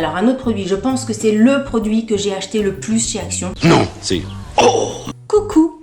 Alors un autre produit, je pense que c'est le produit que j'ai acheté le plus chez Action. Non, c'est... Coucou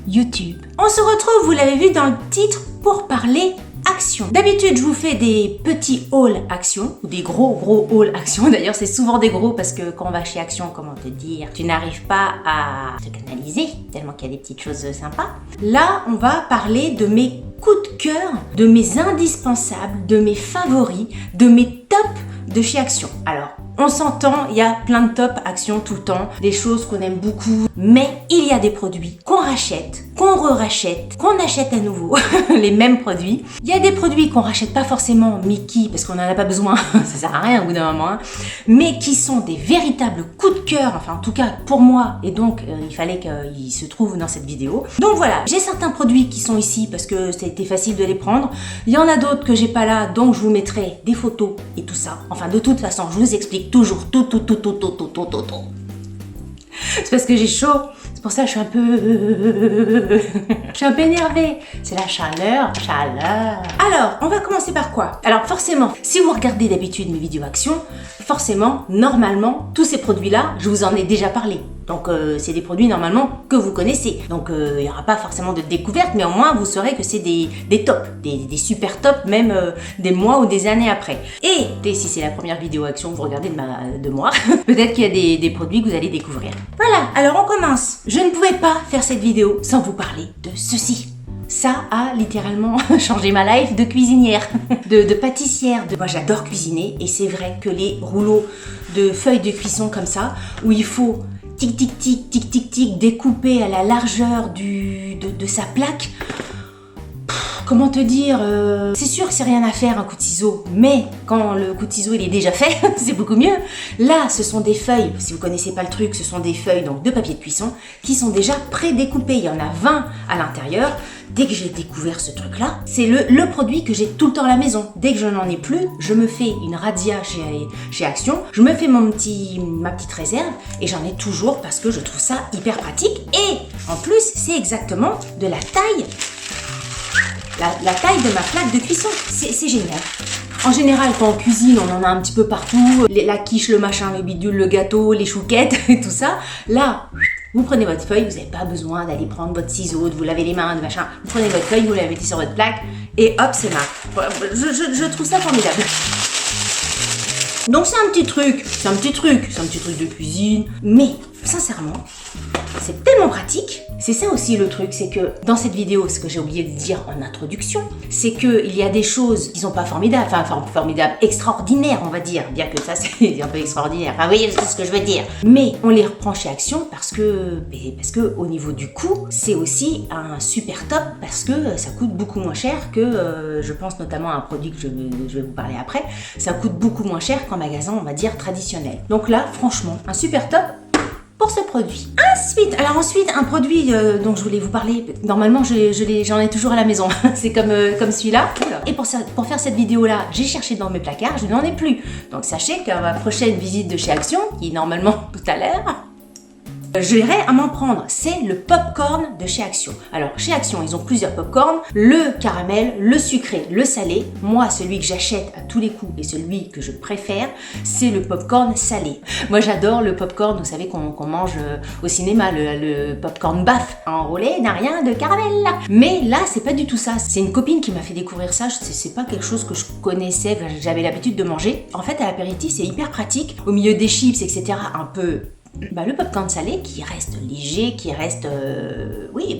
YouTube. On se retrouve, vous l'avez vu dans le titre, pour parler Action. D'habitude, je vous fais des petits hauls Action, ou des gros hauls Action. D'ailleurs, c'est souvent des gros parce que quand on va chez Action, comment te dire, tu n'arrives pas à te canaliser, tellement qu'il y a des petites choses sympas. Là, on va parler de mes coups de cœur, de mes indispensables, de mes favoris, de mes tops de chez Action. Alors, on s'entend, il y a plein de top Action tout le temps, des choses qu'on aime beaucoup, mais il y a des produits qu'on rachète, qu'on re-rachète, qu'on achète à nouveau, les mêmes produits. Il y a des produits qu'on rachète pas forcément Mickey parce qu'on n'en a pas besoin, ça sert à rien au bout d'un moment, hein, mais qui sont des véritables coups de cœur, enfin en tout cas pour moi, et donc il fallait qu'ils se trouvent dans cette vidéo. Donc voilà, j'ai certains produits qui sont ici parce que c'était facile de les prendre. Il y en a d'autres que j'ai pas là, donc je vous mettrai des photos et tout ça. Enfin de toute façon, je vous explique toujours tout. C'est parce que j'ai chaud, c'est pour ça que je suis un peu... je suis un peu énervée. C'est la chaleur. Alors, on va commencer par quoi? Alors forcément, si vous regardez d'habitude mes vidéos Action, forcément, normalement, tous ces produits-là, je vous en ai déjà parlé. Donc c'est des produits normalement que vous connaissez. Donc il n'y aura pas forcément de découverte, mais au moins vous saurez que c'est des tops, des super tops, même des mois ou des années après. Et si c'est la première vidéo Action que vous regardez de moi, peut-être qu'il y a des produits que vous allez découvrir. Voilà, alors on commence. Je ne pouvais pas faire cette vidéo sans vous parler de ceci. Ça a littéralement changé ma life de cuisinière, de pâtissière. Moi j'adore cuisiner et c'est vrai que les rouleaux de feuilles de cuisson comme ça, où il faut tic, découpé à la largeur de sa plaque. Comment te dire, c'est sûr que c'est rien à faire un coup de ciseau, mais quand le coup de ciseau il est déjà fait, c'est beaucoup mieux. Là, ce sont des feuilles, si vous connaissez pas le truc, ce sont des feuilles donc de papier de cuisson qui sont déjà pré-découpées. Il y en a 20 à l'intérieur. Dès que j'ai découvert ce truc-là, c'est le produit que j'ai tout le temps à la maison. Dès que je n'en ai plus, je me fais une radia chez Action, je me fais ma petite réserve et j'en ai toujours parce que je trouve ça hyper pratique. Et en plus, c'est exactement de la taille. La taille de ma plaque de cuisson, c'est génial. En général, quand on cuisine, on en a un petit peu partout. La quiche, le machin, le bidule, le gâteau, les chouquettes et tout ça. Là, vous prenez votre feuille, vous n'avez pas besoin d'aller prendre votre ciseau, de vous laver les mains, de machin. Vous prenez votre feuille, vous la mettez sur votre plaque et hop, c'est marre. Je trouve ça formidable. Donc c'est un petit truc de cuisine, mais sincèrement, c'est tellement pratique. C'est ça aussi le truc, c'est que dans cette vidéo, ce que j'ai oublié de dire en introduction, c'est qu'il y a des choses qui sont pas formidables, enfin formidables, extraordinaires on va dire, bien que ça c'est un peu extraordinaire, enfin vous voyez ce que je veux dire. Mais on les reprend chez Action parce que au niveau du coût, c'est aussi un super top parce que ça coûte beaucoup moins cher que, je pense notamment à un produit que je vais vous parler après, ça coûte beaucoup moins cher qu'en magasin on va dire traditionnel. Donc là franchement, un super top pour ce produit. Ensuite, un produit dont je voulais vous parler, normalement j'en ai toujours à la maison, c'est comme celui-là. Et pour faire cette vidéo-là, j'ai cherché dans mes placards, je n'en ai plus. Donc sachez qu'à ma prochaine visite de chez Action, qui est normalement tout à l'heure, je irai à m'en prendre. C'est le popcorn de chez Action. Alors, chez Action, ils ont plusieurs popcorn. Le caramel, le sucré, le salé. Moi, celui que j'achète à tous les coups et celui que je préfère, c'est le popcorn salé. Moi, j'adore le popcorn, vous savez, qu'on mange au cinéma, le popcorn baf enrôlé n'a rien de caramel. Mais là, c'est pas du tout ça. C'est une copine qui m'a fait découvrir ça. C'est pas quelque chose que je connaissais, que j'avais l'habitude de manger. En fait, à l'apéritif, c'est hyper pratique. Au milieu des chips, etc., un peu... le popcorn salé qui reste léger, qui reste...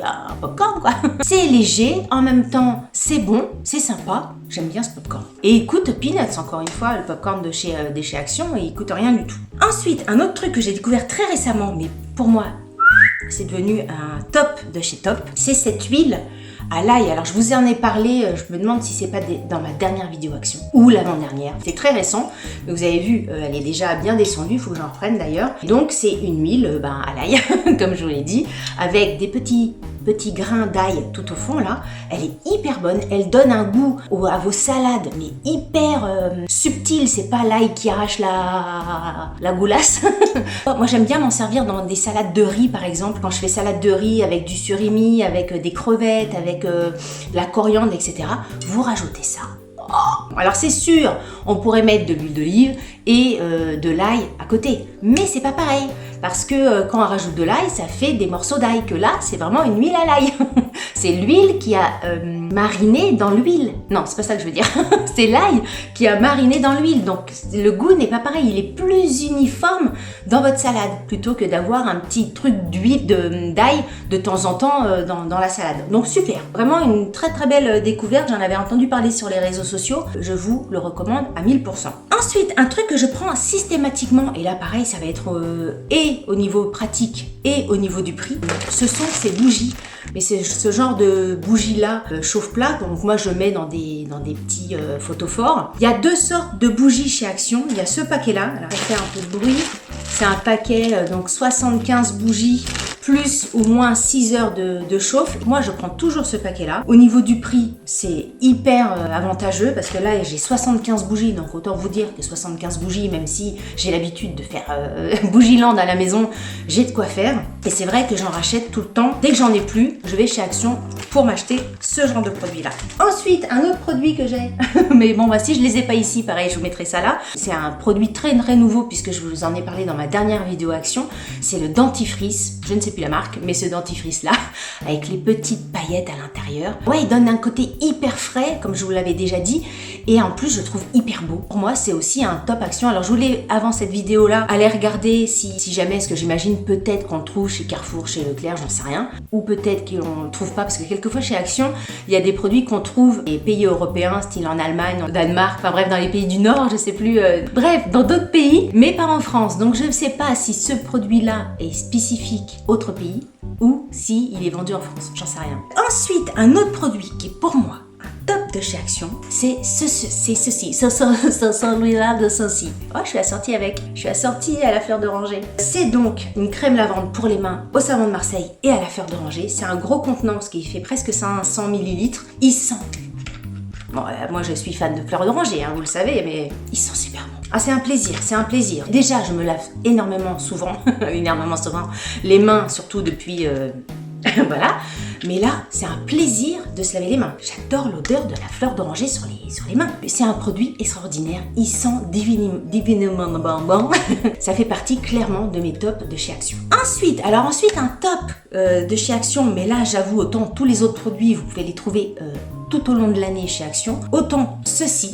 un popcorn quoi. C'est léger, en même temps c'est bon, c'est sympa, j'aime bien ce popcorn. Et il coûte peanuts, encore une fois, le popcorn de chez Action, il coûte rien du tout. Ensuite, un autre truc que j'ai découvert très récemment, mais pour moi, c'est devenu un top de chez Top, c'est cette huile à l'ail. Alors je vous en ai parlé, je me demande si c'est pas dans ma dernière vidéo Action ou l'avant-dernière. C'est très récent, mais vous avez vu, elle est déjà bien descendue, il faut que j'en reprenne d'ailleurs. Donc c'est une huile à l'ail, comme je vous l'ai dit, avec des petits grains d'ail tout au fond là. Elle est hyper bonne, elle donne un goût à vos salades, mais hyper subtil, c'est pas l'ail qui arrache la goulasse. Moi j'aime bien m'en servir dans des salades de riz par exemple, quand je fais salade de riz avec du surimi, avec des crevettes, avec de la coriandre, etc. Vous rajoutez ça. Oh, Alors c'est sûr, on pourrait mettre de l'huile d'olive et de l'ail à côté, mais c'est pas pareil. Parce que quand on rajoute de l'ail, ça fait des morceaux d'ail, que là, c'est vraiment une huile à l'ail. C'est l'huile qui a mariné dans l'huile. Non, c'est pas ça que je veux dire. C'est l'ail qui a mariné dans l'huile. Donc, le goût n'est pas pareil. Il est plus uniforme dans votre salade, plutôt que d'avoir un petit truc d'huile, d'ail de temps en temps dans la salade. Donc, super. Vraiment une très très belle découverte. J'en avais entendu parler sur les réseaux sociaux. Je vous le recommande à 1000%. Ensuite, un truc que je prends systématiquement, et là, pareil, ça va être et au niveau pratique et au niveau du prix, ce sont ces bougies. Mais c'est ce genre de bougies-là, chauffe-plat, donc moi je mets dans des petits photophores. Il y a deux sortes de bougies chez Action. Il y a ce paquet-là, alors je vais faire un peu de bruit. C'est un paquet, donc 75 bougies, plus ou moins 6 heures de chauffe. Moi, je prends toujours ce paquet-là. Au niveau du prix, c'est hyper avantageux parce que là, j'ai 75 bougies. Donc, autant vous dire que 75 bougies, même si j'ai l'habitude de faire Bougieland à la maison, j'ai de quoi faire. Et c'est vrai que j'en rachète tout le temps. Dès que j'en ai plus, je vais chez Action pour m'acheter ce genre de produit-là. Ensuite, un autre produit que j'ai. Mais bon, bah, si je les ai pas ici, pareil, je vous mettrai ça là. C'est un produit très très nouveau puisque je vous en ai parlé dans ma dernière vidéo Action. C'est le dentifrice. Je ne sais plus la marque, mais ce dentifrice là, avec les petites paillettes à l'intérieur, ouais, il donne un côté hyper frais, comme je vous l'avais déjà dit, et en plus je le trouve hyper beau. Pour moi, c'est aussi un top Action. Alors je voulais, avant cette vidéo là, aller regarder si jamais, ce que j'imagine peut-être qu'on le trouve chez Carrefour, chez Leclerc, j'en sais rien, ou peut-être qu'on le trouve pas, parce que quelquefois chez Action, il y a des produits qu'on trouve dans les pays européens, style en Allemagne, en Danemark, enfin bref, dans les pays du Nord, je sais plus, bref, dans d'autres pays, mais pas en France. Donc je ne sais pas si ce produit là est spécifique autre pays ou si il est vendu en France, j'en sais rien. Ensuite, un autre produit qui est pour moi un top de chez Action, c'est celui-là de ceci. Oh, je suis assortie avec. Je suis assortie à la fleur d'oranger. C'est donc une crème lavande pour les mains au savon de Marseille et à la fleur d'oranger. C'est un gros contenant, ce qui fait presque 500 ml. Il sent... Bon, moi je suis fan de fleurs d'oranger, hein, vous le savez, mais ils sont super bons. Ah, c'est un plaisir, c'est un plaisir. Déjà, je me lave énormément souvent, les mains, surtout depuis... voilà. Mais là, c'est un plaisir de se laver les mains. J'adore l'odeur de la fleur d'oranger sur les mains. C'est un produit extraordinaire. Il sent divinement bon. Ça fait partie clairement de mes tops de chez Action. Ensuite, un top de chez Action, mais là, j'avoue, autant tous les autres produits, vous pouvez les trouver tout au long de l'année chez Action. Autant ceci.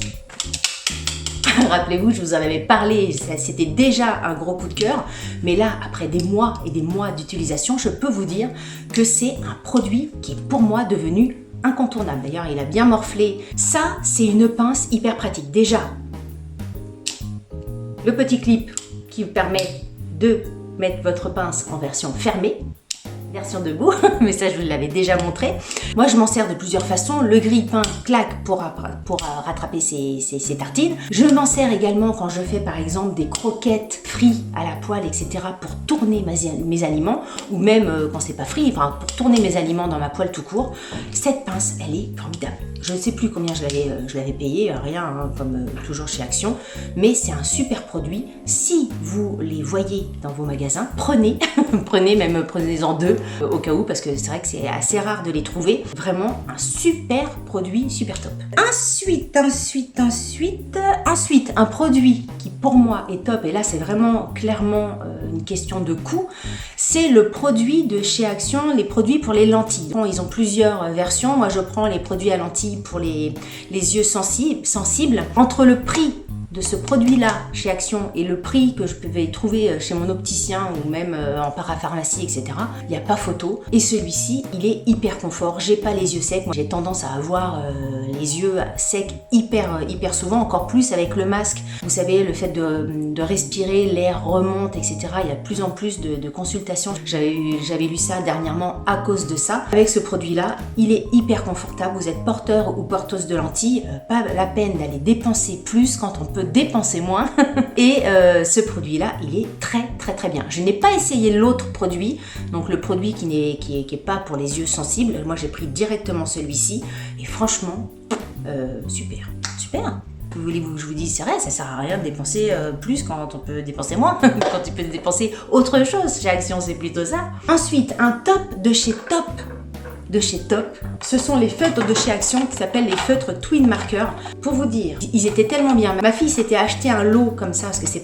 Rappelez-vous, je vous en avais parlé, c'était déjà un gros coup de cœur, mais là, après des mois et des mois d'utilisation, je peux vous dire que c'est un produit qui est pour moi devenu incontournable. D'ailleurs, il a bien morflé. Ça, c'est une pince hyper pratique. Déjà, le petit clip qui vous permet de mettre votre pince en version fermée, version debout, mais ça je vous l'avais déjà montré. Moi je m'en sers de plusieurs façons. Le grille-pain claque pour rattraper ses tartines. Je m'en sers également quand je fais par exemple des croquettes frites à la poêle, etc. pour tourner mes aliments, ou même quand c'est pas frit, enfin pour tourner mes aliments dans ma poêle tout court. Cette pince, elle est formidable. Je ne sais plus combien je l'avais payé, rien, hein, comme toujours chez Action, mais c'est un super produit. Si vous les voyez dans vos magasins, prenez-en deux au cas où, parce que c'est vrai que c'est assez rare de les trouver. Vraiment un super produit, super top. Ensuite, un produit qui pour moi est top, et là c'est vraiment clairement une question de coût, c'est le produit de chez Action, les produits pour les lentilles. Ils ont plusieurs versions. Moi je prends les produits à lentilles pour les yeux sensibles. Entre le prix de ce produit-là chez Action et le prix que je pouvais trouver chez mon opticien ou même en parapharmacie, etc., il n'y a pas photo. Et celui-ci, il est hyper confort. J'ai pas les yeux secs. Moi, j'ai tendance à avoir les yeux secs hyper souvent, encore plus avec le masque. Vous savez, le fait de respirer, l'air remonte, etc. Il y a de plus en plus de consultations. J'avais lu ça dernièrement à cause de ça. Avec ce produit-là, il est hyper confortable. Vous êtes porteur ou porteuse de lentilles, pas la peine d'aller dépenser plus quand on peut dépenser moins. Et ce produit-là, il est très bien. Je n'ai pas essayé l'autre produit, donc le produit qui est pas pour les yeux sensibles. Moi, j'ai pris directement celui-ci et franchement, super. Que voulez-vous que je vous dise, c'est vrai, ça sert à rien de dépenser plus quand on peut dépenser moins, quand tu peux dépenser autre chose. Chez Action, c'est plutôt ça. Ensuite, un top de chez Top. de chez Top. Ce sont les feutres de chez Action qui s'appellent les feutres Twin Marker. Pour vous dire, ils étaient tellement bien. Ma fille s'était acheté un lot comme ça, parce que c'est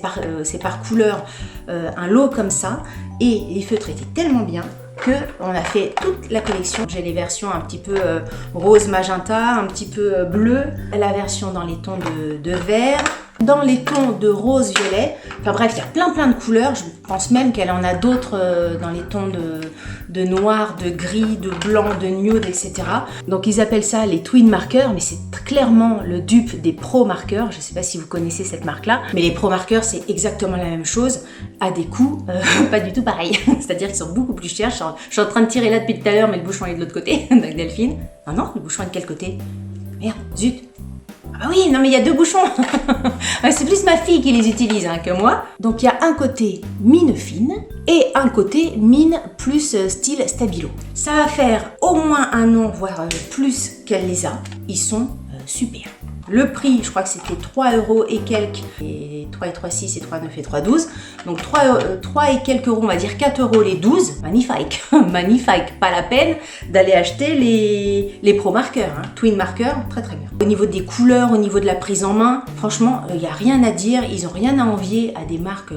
par couleur, un lot comme ça. Et les feutres étaient tellement bien qu'on a fait toute la collection. J'ai les versions un petit peu rose magenta, un petit peu bleu, la version dans les tons de vert, dans les tons de rose violet. Enfin bref, il y a plein de couleurs. Je pense même qu'elle en a d'autres dans les tons de noir, de gris, de blanc, de nude, etc. Donc ils appellent ça les Twin Markers, mais c'est clairement le dupe des Pro Markers. Je ne sais pas si vous connaissez cette marque-là, mais les Pro Markers, c'est exactement la même chose, à des coûts pas du tout pareils. C'est-à-dire qu'ils sont beaucoup plus chers. Je suis en train de tirer là depuis tout à l'heure, mais le bouchon est de l'autre côté, avec Delphine. Ah non, le bouchon est de quel côté? Merde, zut. Ah oui, non mais il y a 2 bouchons. C'est plus ma fille qui les utilise que moi. Donc il y a un côté mine fine et un côté mine plus style stabilo. Ça va faire au moins un an, voire plus qu'elle les a. Ils sont super. Le prix, je crois que c'était 3 € et quelques, et 3 et 3, 6 et 3, 9 et 3, 12. Donc 3 et quelques euros, on va dire 4 € les 12. Magnifique, magnifique. Pas la peine d'aller acheter les Pro Markers, Twin Marker, très bien. Au niveau des couleurs, au niveau de la prise en main, franchement, il n'y a rien à dire. Ils n'ont rien à envier à des marques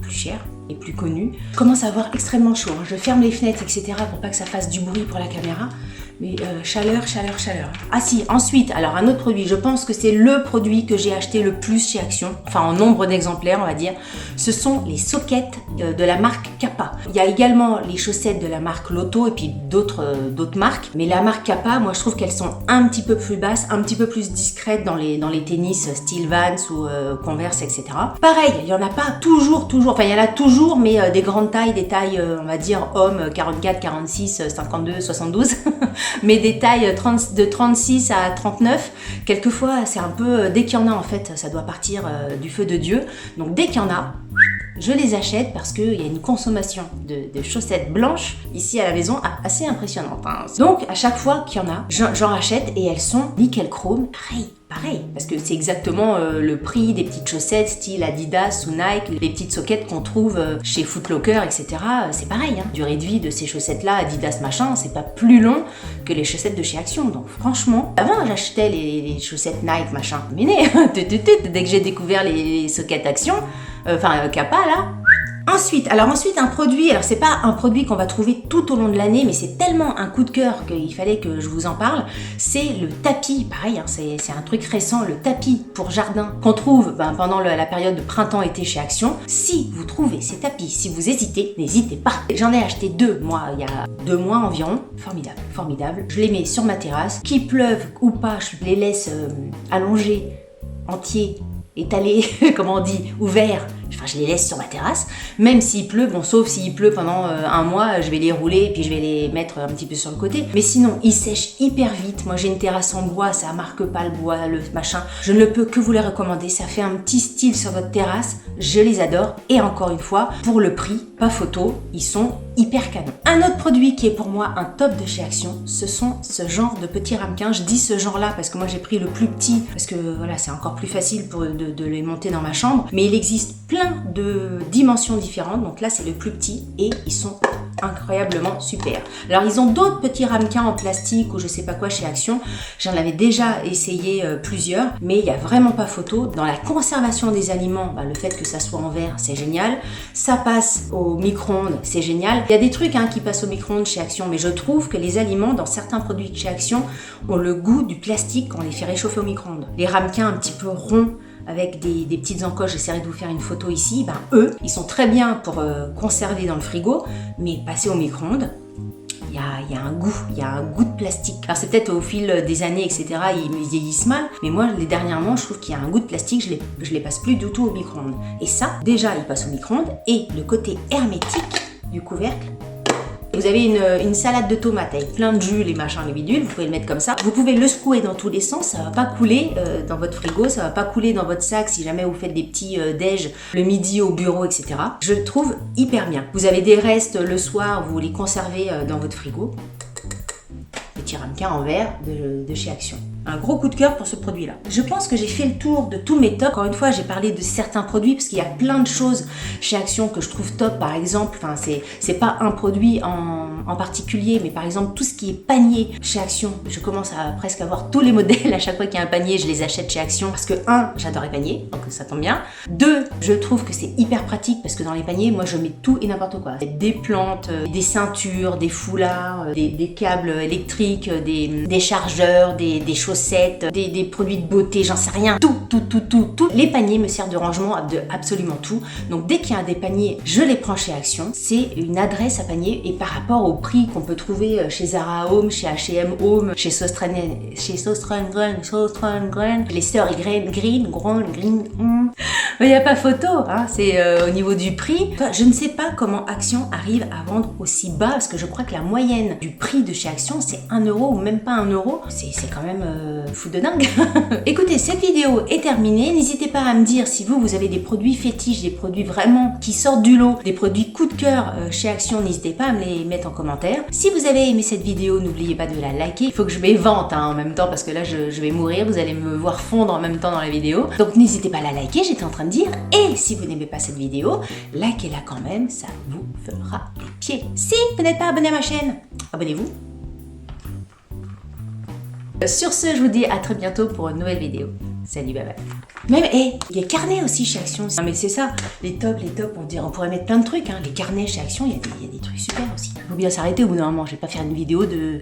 plus chères et plus connues. Je commence à avoir extrêmement chaud. Je ferme les fenêtres, etc. pour pas que ça fasse du bruit pour la caméra. Mais chaleur. Ah si, ensuite, alors un autre produit, je pense que c'est le produit que j'ai acheté le plus chez Action, enfin en nombre d'exemplaires on va dire, ce sont les sockets de la marque Kappa. Il y a également les chaussettes de la marque Lotto et puis d'autres marques, mais la marque Kappa, moi je trouve qu'elles sont un petit peu plus basses, un petit peu plus discrètes dans les tennis style Vans ou Converse, etc. Pareil, il n'y en a pas toujours, enfin il y en a toujours, mais des grandes tailles, des tailles on va dire hommes 44, 46, 52, 72. Mais des tailles de 36 à 39, quelquefois c'est un peu, dès qu'il y en a en fait, ça doit partir du feu de Dieu. Donc dès qu'il y en a, je les achète parce qu'il y a une consommation de chaussettes blanches ici à la maison assez impressionnante. Donc à chaque fois qu'il y en a, j'en rachète et elles sont nickel chrome, pareil, parce que c'est exactement le prix des petites chaussettes style Adidas ou Nike, les petites sockets qu'on trouve chez Foot Locker, etc. C'est pareil, Durée de vie de ces chaussettes-là, Adidas machin, c'est pas plus long que les chaussettes de chez Action. Donc franchement, avant j'achetais les chaussettes Nike machin, mais dès que j'ai découvert les sockets Action, Kappa là. Ensuite, un produit, alors c'est pas un produit qu'on va trouver tout au long de l'année, mais c'est tellement un coup de cœur qu'il fallait que je vous en parle, c'est le tapis, pareil, c'est un truc récent, le tapis pour jardin qu'on trouve pendant la période de printemps-été chez Action. Si vous trouvez ces tapis, si vous hésitez, n'hésitez pas. J'en ai acheté 2, moi, il y a 2 mois environ, formidable. Je les mets sur ma terrasse, qu'il pleuve ou pas, je les laisse allongés, entiers, étalés, comment on dit, ouverts. Enfin, je les laisse sur ma terrasse, même s'il pleut, bon, sauf s'il pleut pendant un mois, je vais les rouler, puis je vais les mettre un petit peu sur le côté. Mais sinon, ils sèchent hyper vite. Moi, j'ai une terrasse en bois, ça marque pas le bois, le machin. Je ne peux que vous les recommander. Ça fait un petit style sur votre terrasse. Je les adore. Et encore une fois, pour le prix, pas photo, ils sont hyper canons. Un autre produit qui est pour moi un top de chez Action, ce sont ce genre de petits ramequins. Je dis ce genre-là parce que moi, j'ai pris le plus petit, parce que voilà, c'est encore plus facile de les monter dans ma chambre. Mais il existe plein de dimensions différentes, donc là c'est le plus petit et ils sont incroyablement super. Alors ils ont d'autres petits ramequins en plastique ou je sais pas quoi chez Action, j'en avais déjà essayé plusieurs, mais il n'y a vraiment pas photo. Dans la conservation des aliments, le fait que ça soit en verre c'est génial, ça passe au micro-ondes, c'est génial. Il y a des trucs qui passent au micro-ondes chez Action, mais je trouve que les aliments dans certains produits de chez Action ont le goût du plastique quand on les fait réchauffer au micro-ondes. Les ramequins un petit peu ronds avec des petites encoches, j'essaierai de vous faire une photo ici, eux, ils sont très bien pour conserver dans le frigo, mais passer au micro-ondes, il y a un goût de plastique. Alors c'est peut-être au fil des années, etc., ils vieillissent mal, mais moi, dernièrement, je trouve qu'il y a un goût de plastique, je les passe plus du tout au micro-ondes. Et ça, déjà, ils passent au micro-ondes, et le côté hermétique du couvercle, vous avez une salade de tomates avec plein de jus, les machins, les bidules, vous pouvez le mettre comme ça. Vous pouvez le secouer dans tous les sens, ça va pas couler dans votre frigo, ça va pas couler dans votre sac si jamais vous faites des petits déj le midi au bureau, etc. Je le trouve hyper bien. Vous avez des restes le soir, vous les conservez dans votre frigo. Petit ramequin en verre de chez Action. Un gros coup de cœur pour ce produit-là. Je pense que j'ai fait le tour de tous mes tops. Encore une fois, j'ai parlé de certains produits parce qu'il y a plein de choses chez Action que je trouve top. Par exemple, enfin c'est pas un produit en particulier, mais par exemple tout ce qui est panier chez Action. Je commence à presque avoir tous les modèles. À chaque fois qu'il y a un panier, je les achète chez Action parce que 1, j'adore les paniers, donc ça tombe bien. 2, je trouve que c'est hyper pratique parce que dans les paniers, moi je mets tout et n'importe quoi. Des plantes, des ceintures, des foulards, des câbles électriques, des chargeurs, des chaussettes, des produits de beauté, j'en sais rien. Tout. Les paniers me servent de rangement de absolument tout. Donc dès qu'il y a des paniers, je les prends chez Action. C'est une adresse à panier et par rapport au prix qu'on peut trouver chez Zara Home, chez H&M Home, chez Sostran Green, les sœurs Green, il n'y a pas photo, hein, c'est au niveau du prix. Enfin, je ne sais pas comment Action arrive à vendre aussi bas parce que je crois que la moyenne du prix de chez Action c'est 1 euro ou même pas 1 euro. C'est quand même fou de dingue. Écoutez, cette vidéo est terminée. N'hésitez pas à me dire si vous avez des produits fétiches, des produits vraiment qui sortent du lot, des produits coup de cœur chez Action. N'hésitez pas à me les mettre en commentaire. Si vous avez aimé cette vidéo, n'oubliez pas de la liker. Il faut que je m'évente en même temps parce que là je vais mourir. Vous allez me voir fondre en même temps dans la vidéo. Donc n'hésitez pas à la liker, j'étais en train de dire. Et si vous n'aimez pas cette vidéo, likez-la quand même, ça vous fera les pieds. Si vous n'êtes pas abonné à ma chaîne, abonnez-vous. Sur ce, je vous dis à très bientôt pour une nouvelle vidéo. Salut, bye bye. Même, il y a carnet aussi chez Action. Non mais c'est ça, les tops, on pourrait mettre plein de trucs. Hein. Les carnets chez Action, il y a des trucs super aussi. Il faut bien s'arrêter au bout d'un moment. Je vais pas faire une vidéo de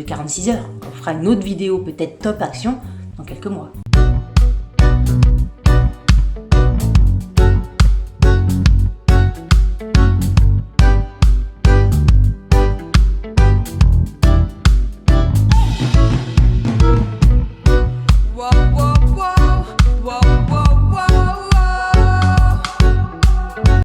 46 heures. On fera une autre vidéo, peut-être top Action, dans quelques mois.